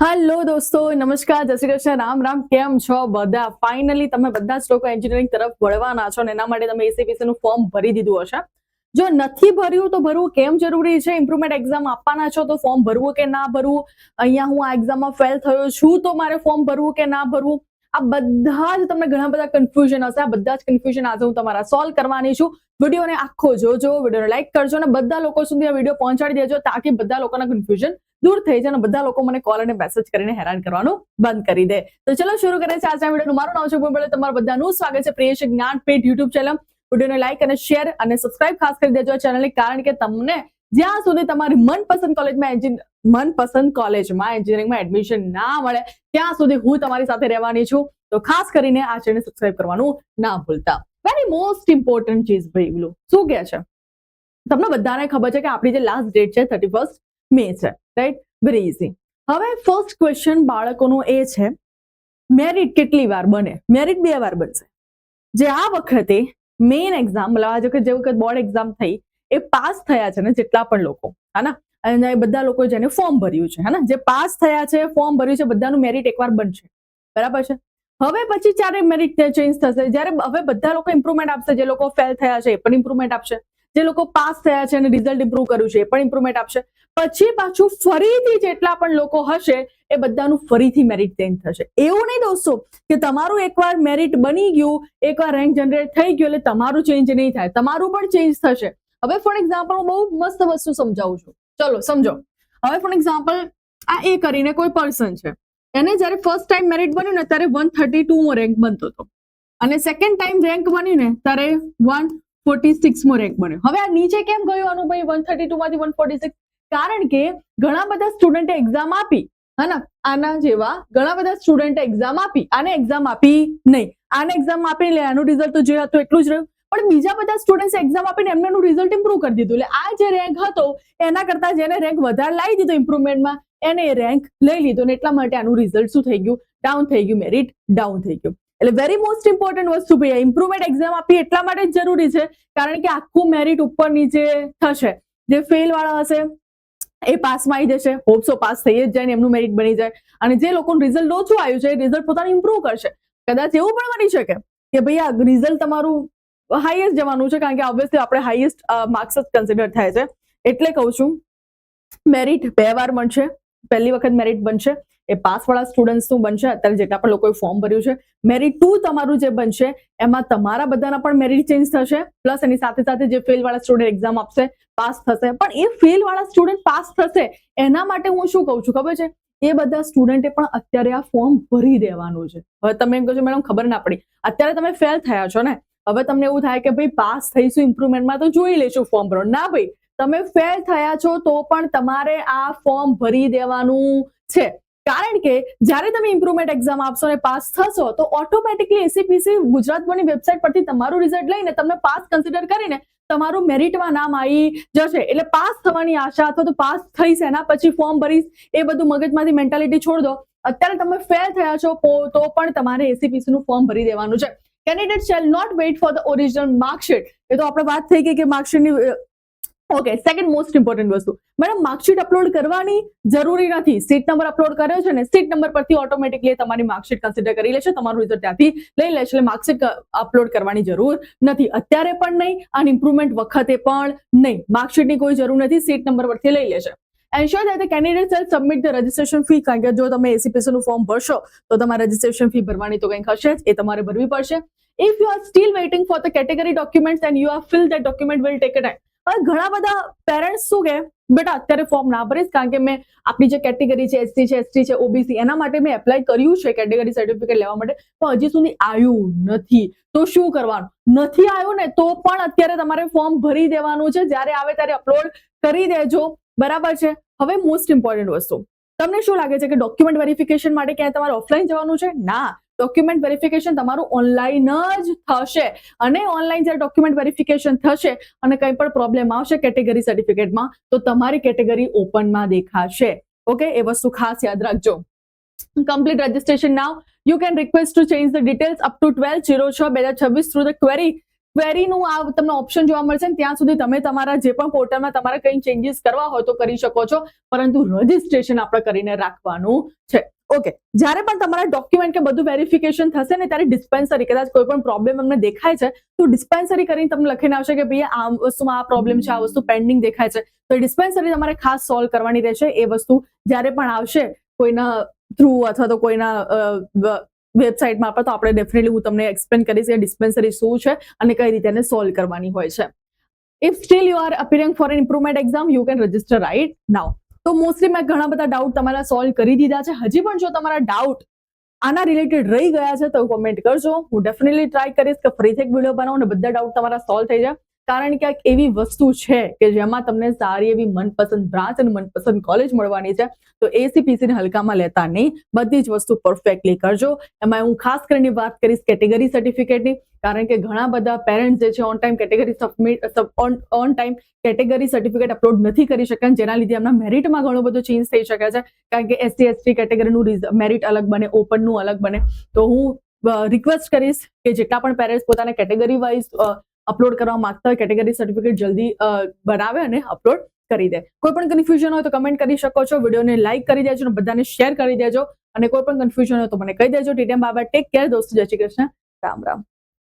Hello દોસ્તો, નમસ્કાર, જય શ્રી કૃષ્ણ, રામ રામ. કેમ છો બધા? ફાઇનલી તમે બધા જ લોકો એન્જિનિયરિંગ તરફ વળવાના છો અને એના માટે તમે એસીપીસી નું ફોર્મ ભરી દીધું હશે. જો નથી ભર્યું તો ભરવું કેમ જરૂરી છે? ઇમ્પ્રુવમેન્ટ એક્ઝામ આપવાના છો તો ફોર્મ ભરવું કે ના ભરવું? અહીંયા હું આ એક્ઝામમાં ફેલ થયો છું તો મારે ફોર્મ ભરવું કે ના ભરવું? આ બધા જ તમને ઘણા બધા કન્ફ્યુઝન હશે. આ બધા જ કન્ફ્યુઝન આજે હું તમારા સોલ્વ કરવાની છું. વિડીયોને આખો જોજો, વિડીયોને લાઈક કરજો અને બધા લોકો સુધી આ વિડીયો પહોંચાડી દેજો તાકી બધા લોકોના કન્ફ્યુઝન દૂર થઈ જાય અને બધા લોકો મને કોલ અને મેસેજ કરીને હેરાન કરવાનું બંધ કરી દે. તો ચલો શરૂ કરીએ છીએ આજના વિડીયોનું. મારું નામ છે ભૂમિ. તમારું બધાનું સ્વાગત છે પ્રિયેશ જ્ઞાનપીઠ યુટ્યુબ ચેનલ. વિડીયોને લાઈક અને શેર અને સબસ્ક્રાઇબ ખાસ કરી દેજો ચેનલને, કારણ કે તમને જ્યાં સુધી તમારી મનપસંદ કોલેજમાં એન્જિનિયરિંગમાં એડમિશન ના મળે ત્યાં સુધી હું તમારી સાથે રહેવાની છું. તો ખાસ કરીને આ ચેનલ સબસ્ક્રાઇબ કરવાનું ના ભૂલતા. વેરી મોસ્ટ ઇમ્પોર્ટન્ટ ચીઝ ભાઈ શું કે છે, તમને બધાને ખબર છે કે આપણી જે લાસ્ટ ડેટ છે 31 મે છે, રાઈટ? Very easy. હવે ફર્સ્ટ ક્વેશ્ચન બાળકોનો એ છે, મેરિટ કેટલી વાર બને? મેરિટ 2 વાર બનશે. જે આ વખતે મેઇન એક્ઝામ, જે વખત બોર્ડ એક્ઝામ થઈ એ પાસ થયા છે ને જેટલા પણ લોકો, હા, અને બધા લોકો જેને ફોર્મ ભર્યું છે, હા, જે પાસ થયા છે, ફોર્મ ભર્યું છે, બધાનું મેરિટ એકવાર બનશે, બરાબર છે? હવે પછી જ્યારે મેરિટ ચેન્જ થશે, જ્યારે હવે બધા લોકો ઇમ્પ્રુવમેન્ટ આપશે. જે લોકો ફેલ થયા છે એ પણ ઇમ્પ્રુવમેન્ટ આપશે, જે લોકો પાસ થયા છે અને રિઝલ્ટ ઇમ્પ્રુવ કર્યું છે એ પણ ઇમ્પ્રુવમેન્ટ આપશે. પછી પાછું ફરીથી જેટલા પણ લોકો હશે એ બધાનું ફરીથી મેરિટ ચેન્જ થશે. એવું નહીં દોસ્તો કે તમારું એકવાર મેરિટ બની ગયું, એકવાર રેન્ક જનરેટ થઈ ગયું એટલે તમારું ચેન્જ નહીં થાય, તમારું પણ ચેન્જ થશે. હવે ફોર એક્ઝામ્પલ હું બહુ મસ્ત વસ્તુ સમજાવું છું, ચલો સમજો. હવે ફોર એક્ઝામ્પલ આ એ કરીને કોઈ પર્સન છે, એને જ્યારે ફર્સ્ટ ટાઈમ મેરિટ બન્યું ને ત્યારે 132મો રેન્ક બનતો હતો અને સેકન્ડ ટાઈમ રેન્ક બન્યું ને ત્યારે 146મો રેન્ક બન્યો. હવે આ નીચે કેમ ગયું આનું ભાઈ 132 માંથી 146? કારણ કે ઘણા બધા સ્ટુડન્ટે એક્ઝામ આપી, હા, આના જેવા ઘણા બધા સ્ટુડન્ટે એક્ઝામ આપી, આને એક્ઝામ આપી નહીં, આને એક્ઝામ આપી લે, આનું રિઝલ્ટ તો જે હતું એટલું જ રહ્યું. પણ બીજા બધા સ્ટુડન્ટ્સ એક્ઝામ આપીને એમનું રિઝલ્ટ ઇમ્પ્રુવ કરી દીધું. એટલે આ જે રેન્ક હતો એના કરતા જેને રેન્ક વધારે લાવી દીધો ઇમ્પ્રુવમેન્ટમાં એને રેન્ક લઈ લીધો ને એટલા માટે આનું રિઝલ્ટ શું થઈ ગયું? ડાઉન થઈ ગયું, મેરિટ ડાઉન થઈ ગયું. એટલે વેરી મોસ્ટ ઇમ્પોર્ટન્ટ વસ્તુ ભાઈ, ઇમ્પ્રુવમેન્ટ એક્ઝામ આપી એટલા માટે જ જરૂરી છે કારણ કે આખું મેરિટ ઉપર નીચે થશે. જે ફેલ વાળા હશે એ પાસમાં આવી જશે, હોપસો પાસ થઈ જ જાય ને એમનું મેરિટ બની જાય. અને જે લોકોનું રિઝલ્ટ ઓછું આવ્યું છે એ રિઝલ્ટ પોતાનું ઇમ્પ્રુવ કરશે. કદાચ એવું પણ બની શકે કે ભાઈ આ રિઝલ્ટ તમારું હાઈએસ્ટ જવાનું છે, કારણ કે ઓબ્વિયસલી આપણે હાઈએસ્ટ માર્ક્સ જ કન્સિડર થાય છે. એટલે કહું છું મેરિટ 2 વાર બનશે. પહેલી વખત મેરિટ બનશે એ પાસ વાળા સ્ટુડન્ટ્સનું બનશે, અત્યારે જેટલા પણ લોકોએ ફોર્મ ભર્યું છે. મેરિટ 2 તમારું જે બનશે એમાં તમારા બધાના પણ મેરિટ ચેન્જ થશે, પ્લસ એની સાથે સાથે જે ફેલ વાળા સ્ટુડન્ટ એક્ઝામ આપશે પાસ થશે. પણ એ ફેલ વાળા સ્ટુડન્ટ પાસ થશે એના માટે હું શું કહું છું ખબર છે? એ બધા સ્ટુડન્ટે પણ અત્યારે આ ફોર્મ ભરી દેવાનું છે. હવે તમે એમ કહો છો મેડમ ખબર ના પડી, અત્યારે તમે ફેલ થયા છો ને, હવે તમને એવું થાય કે ભાઈ પાસ થઈશું ઇમ્પ્રુવમેન્ટમાં તો જોઈ લેશું ફોર્મ ભરો. ના ભાઈ, તમે ફેલ થયા છો તો પણ તમારે આ ફોર્મ ભરી દેવાનું છે. કારણ કે જ્યારે તમે ઇમ્પ્રુવમેન્ટ એક્ઝામ આપશો અને પાસ થશો તો ઓટોમેટિકલી એસીપીસી ગુજરાત બોર્ડની વેબસાઇટ પરથી તમારું રિઝલ્ટ લઈને તમને પાસ કન્સિડર કરીને તમારું મેરિટમાં નામ આવી જશે. એટલે પાસ થવાની આશા અથવા તો પાસ થઈશ એના પછી ફોર્મ ભરીશ એ બધું મગજમાંથી મેન્ટાલિટી છોડ દો. અત્યારે તમે ફેલ થયા છો તો પણ તમારે એસીપીસી નું ફોર્મ ભરી દેવાનું છે. Candidate shall not wait for the original marksheet. એ તો આપણે વાત થઈ ગઈ કે માર્કશીટની. ઓકે, સેકન્ડ મોસ્ટ ઇમ્પોર્ટન્ટ વસ્તુ, મેડમ માર્કશીટ અપલોડ કરવાની જરૂરી નથી. સીટ નંબર અપલોડ કર્યો છે ને, સીટ નંબર પરથી ઓટોમેટિકલી તમારી માર્કશીટ કન્સિડર કરી લેશે, તમારું રિઝલ્ટ ત્યાંથી લઈ લેશે. એટલે માર્કશીટ અપલોડ કરવાની જરૂર નથી, અત્યારે પણ નહીં અને ઇમ્પ્રુવમેન્ટ વખતે પણ નહીં. માર્કશીટની કોઈ જરૂર નથી, સીટ નંબર પરથી લઈ લેશે. Ensure that the candidate shall submit the registration fee. કારણ કે જો તમે એસીપીસી નું ફોર્મ ભરશો તો તમારે રજિસ્ટ્રેશન ફી ભરવાની તો કંઈક હશે જ, એ તમારે ભરવી પડશે. If you are still waiting for the category documents and you are feel that document will take a time. હવે ઘણા બધા પેરેન્ટ્સ શું કે બેટા અત્યારે ફોર્મ ના ભરીશ કારણ કે મેં આપણી જે કેટેગરી છે એસસી છે, એસટી છે, ઓબીસી એના માટે મેં એપ્લાય કર્યું છે કેટેગરી સર્ટિફિકેટ લેવા માટે, પણ હજી સુધી આવ્યું નથી. તો શું કરવાનું? નથી આવ્યું ને તો પણ અત્યારે તમારે ફોર્મ ભરી દેવાનું છે. જ્યારે આવે ત્યારે અપલોડ કરી દેજો, બરાબર છે? હવે મોસ્ટ ઇમ્પોર્ટન્ટ વસ્તુ, તમને શું લાગે છે કે ડોક્યુમેન્ટ વેરિફિકેશન માટે ક્યાંય તમારે ઓફલાઈન જવાનું છે? ના, ડોક્યુમેન્ટ વેરિફિકેશન તમારું ઓનલાઈન જ થશે. અને ઓનલાઈન જ્યારે ડોક્યુમેન્ટ વેરિફિકેશન થશે અને કંઈ પણ પ્રોબ્લેમ આવશે કેટેગરી સર્ટિફિકેટમાં તો તમારી કેટેગરી ઓપનમાં દેખાશે. ઓકે, એ વસ્તુ ખાસ યાદ રાખજો. Complete registration now. You can request to change the details up to 12/06/2026 through the query ક્વેરીનું આ તમને ઓપ્શન જોવા મળશે ને ત્યાં સુધી તમે તમારા જે પણ પોર્ટલમાં તમારે કંઈ ચેન્જીસ કરવા હોય તો કરી શકો છો, પરંતુ રજીસ્ટ્રેશન આપણે કરીને રાખવાનું છે. ઓકે, જ્યારે પણ તમારા ડોક્યુમેન્ટ કે બધું વેરિફિકેશન થશે ને ત્યારે ડિસ્પેન્સરી, કદાચ કોઈ પણ પ્રોબ્લેમ અમને દેખાય છે તો ડિસ્પેન્સરી કરીને તમને લખીને આવશે કે ભાઈ આ વસ્તુમાં આ પ્રોબ્લેમ છે, આ વસ્તુ પેન્ડિંગ દેખાય છે, તો ડિસ્પેન્સરી તમારે ખાસ સોલ્વ કરવાની રહેશે. એ વસ્તુ જ્યારે પણ આવશે કોઈના થ્રુ અથવા તો કોઈના વેબસાઇટમાં આપણે, તો આપણે ડેફિનેટલી હું તમને એક્સપ્લેન કરીશ કે ડિસ્પેન્સરી શું છે અને કઈ રીતે એને સોલ્વ કરવાની હોય છે. If still you are appearing for an improvement exam you can register right now. તો મોસ્ટલી મેં ઘણા બધા ડાઉટ તમારા સોલ્વ કરી દીધા છે. હજી પણ જો તમારા ડાઉટ આના રિલેટેડ રહી ગયા છે તો કોમેન્ટ કરજો. હું ડેફિનેટલી ટ્રાય કરીશ કે ફરીથી એક વિડીયો બનાવું અને બધા ડાઉટ તમારા સોલ્વ થઈ જાય, કારણ કે એક એવી વસ્તુ છે કે જેમાં તમને સારી એવી મનપસંદ બ્રાન્ચ અને મનપસંદ કોલેજ મળવાની છે. તો એસીપીસી ને હલકામાં લેતા નહીં, બધી જ વસ્તુ પરફેક્ટલી કરજો. એમાં હું ખાસ કરીને વાત કરીશ કેટેગરી સર્ટિફિકેટની, કારણ કે ઘણા બધા પેરેન્ટ્સ જે છે on time category certificate upload નથી કરી શક્યા, જેના લીધે એમના મેરિટમાં ઘણો બધો ચેન્જ થઈ શકે છે, કારણ કે SC ST કેટેગરીનું મેરિટ અલગ બને, ઓપનનું અલગ બને. તો હું રિક્વેસ્ટ કરીશ કે જેટલા પણ પેરેન્ટ્સ પોતાના કેટેગરી વાઇઝ અપલોડ કરવા માંગતા હોય, કેટેગરી સર્ટિફિકેટ જલ્દી બનાવે અને અપલોડ કરી દે. કોઈ પણ કન્ફ્યુઝન હોય તો કમેન્ટ કરી શકો છો, વિડીયોને લાઈક કરી દેજો અને બધાને શેર કરી દેજો, અને કોઈ પણ કન્ફ્યુઝન હોય તો મને કહી દેજો. ટીટીએમ બાબા, ટેક કેર દોસ્તો, જય શ્રી કૃષ્ણ, રામ રામ.